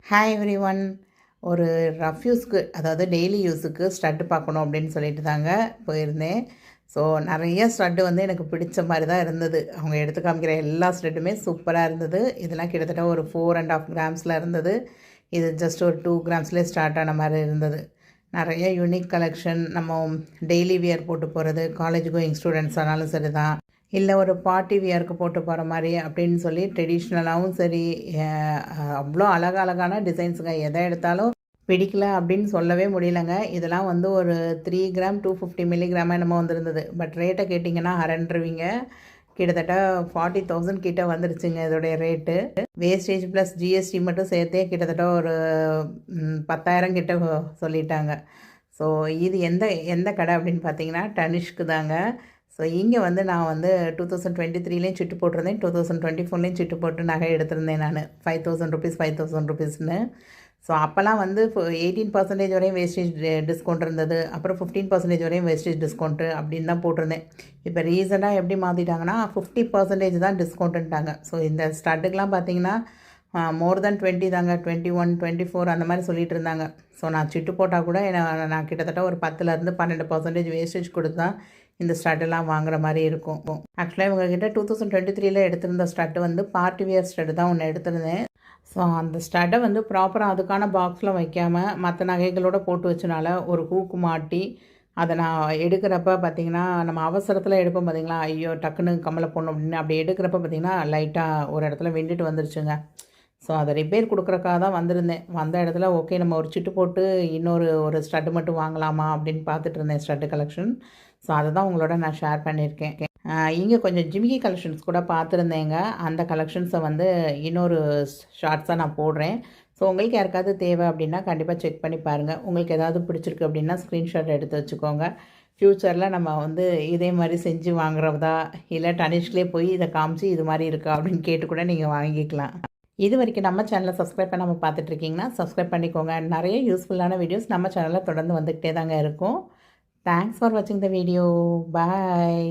Hi every one. ஒரு rough யூஸ்க்கு, அதாவது டெய்லி யூஸுக்கு ஸ்டட்டு பார்க்கணும் அப்படின்னு சொல்லிட்டு தாங்க போயிருந்தேன். ஸோ நிறைய ஸ்டட்டு வந்து எனக்கு பிடிச்ச மாதிரி தான் இருந்தது. அவங்க எடுத்து காமிக்கிற எல்லா ஸ்டட்டுமே சூப்பராக இருந்தது. இதெல்லாம் கிட்டத்தட்ட ஒரு 4.5 கிராம்ஸில் இருந்தது. இது ஜஸ்ட் ஒரு 2 கிராம்ஸ்லேயே ஸ்டார்ட் ஆன மாதிரி இருந்தது. நிறைய யூனிக் கலெக்ஷன். நம்ம டெய்லி வியர் போட்டு போகிறது, காலேஜ் கோயிங் ஸ்டூடெண்ட்ஸ் ஆனாலும் சரி தான், இல்லை ஒரு பார்ட்டி வியருக்கு போட்டு போகிற மாதிரி அப்படின்னு சொல்லி ட்ரெடிஷ்னலாகவும் சரி, அவ்வளோ அழகழகான டிசைன்ஸுங்க. எதை எடுத்தாலும் பிடிக்கல அப்படின்னு சொல்லவே முடியலங்க. இதெல்லாம் வந்து ஒரு 3 கிராம் 250 மில்லிகிராமாக என்னமோ வந்திருந்தது. பட் ரேட்டை கேட்டிங்கன்னா அரண்டுருவீங்க. கிட்டத்தட்ட 40,000 கிட்ட வந்துருச்சுங்க இதோடைய ரேட்டு. வேஸ்டேஜ் ப்ளஸ் ஜிஎஸ்டி மட்டும் சேர்த்தே கிட்டத்தட்ட ஒரு 10,000 கிட்ட சொல்லிட்டாங்க. ஸோ இது எந்த எந்த கடை அப்படின்னு பார்த்தீங்கன்னா டனிஷ்க்கு தாங்க. ஸோ இங்கே வந்து நான் வந்து 2023லேயும் சிட்டு போட்டிருந்தேன், 2024லேயும் சிட்டு போட்டு நகை எடுத்திருந்தேன் நான். 5,000 ருபீஸ் 5,000 ருபீஸ்னு. ஸோ அப்போல்லாம் வந்து 18% வரையும் வேஸ்டேஜ் டிஸ்கவுண்ட் இருந்தது. அப்புறம் 15% வரையும் வேஸ்டேஜ் டிஸ்கவுண்ட்டு அப்படின்னு தான் போட்டிருந்தேன். இப்போ ரீசெண்டாக எப்படி மாற்றிட்டாங்கன்னா 50% தான் டிஸ்கவுண்ட்டுன்ட்டாங்க. ஸோ இந்த ஸ்டட்டுக்கெலாம் பார்த்தீங்கன்னா மோர் தென் 20 தாங்க. 21, 24 அந்த மாதிரி சொல்லிட்டு இருந்தாங்க. ஸோ நான் சிட்டு போட்டால் கூட நான் கிட்டத்தட்ட ஒரு 10லேருந்து 12% வேஸ்டேஜ் கொடுத்து தான் இந்த ஸ்டட்டெல்லாம் வாங்குற மாதிரி இருக்கும். ஆக்சுவலாக இவங்ககிட்ட 2023ல் எடுத்திருந்த ஸ்டட்டு வந்து பார்ட்டி வியர் ஸ்டட்டு தான் ஒன்று எடுத்திருந்தேன். ஸோ அந்த ஸ்டட்டை வந்து ப்ராப்பராக அதுக்கான பாக்ஸில் வைக்காமல் மற்ற நகைகளோடு போட்டு வச்சனால ஒரு ஹூக்கு மாட்டி அதை நான் எடுக்கிறப்ப பார்த்திங்கன்னா, நம்ம அவசரத்தில் எடுப்போம் பார்த்திங்களா, ஐயோ டக்குன்னு கம்மலை போடணும் அப்படின்னு அப்படி எடுக்கிறப்ப பார்த்திங்கன்னா லைட்டாக ஒரு இடத்துல வெண்டுட்டு வந்துருச்சுங்க. ஸோ அதை ரிப்பேர் கொடுக்குறக்காக தான் வந்திருந்தேன். வந்த இடத்துல ஓகே நம்ம ஒரு சிட்டு போட்டு ஒரு ஸ்டட்டு மட்டும் வாங்கலாமா அப்படின்னு பார்த்துட்டு இருந்தேன், ஸ்டட்டு கலெக்ஷன். ஸோ அதை தான் உங்களோட நான் ஷேர் பண்ணியிருக்கேன். இங்கே கொஞ்சம் ஜிமிக்கி கலெக்ஷன்ஸ் கூட பார்த்துருந்தேங்க. அந்த கலெக்ஷன்ஸை வந்து இன்னொரு ஷார்ட்ஸாக நான் போடுறேன். ஸோ உங்களுக்கு யாருக்காவது தேவை அப்படின்னா கண்டிப்பாக செக் பண்ணி பாருங்கள். உங்களுக்கு ஏதாவது பிடிச்சிருக்கு அப்படின்னா ஸ்க்ரீன்ஷாட் எடுத்து வச்சுக்கோங்க. ஃப்யூச்சரில் நம்ம வந்து இதே மாதிரி செஞ்சு வாங்குறதா, இல்லை டனிஷ்லேயே போய் இதை காமிச்சு இது மாதிரி இருக்கா அப்படின்னு கேட்டு கூட நீங்கள் வாங்கிக்கலாம். இது வரைக்கும் நம்ம சேனலை சப்ஸ்கிரைப் பண்ணாமல் பார்த்துட்ருக்கீங்கன்னா சப்ஸ்கிரைப் பண்ணிக்கோங்க. நிறைய யூஸ்ஃபுல்லான வீடியோஸ் நம்ம சேனலில் தொடர்ந்து வந்துக்கிட்டே தாங்க இருக்கும். தேங்க்ஸ் ஃபார் வாட்சிங் த வீடியோ. பாய்.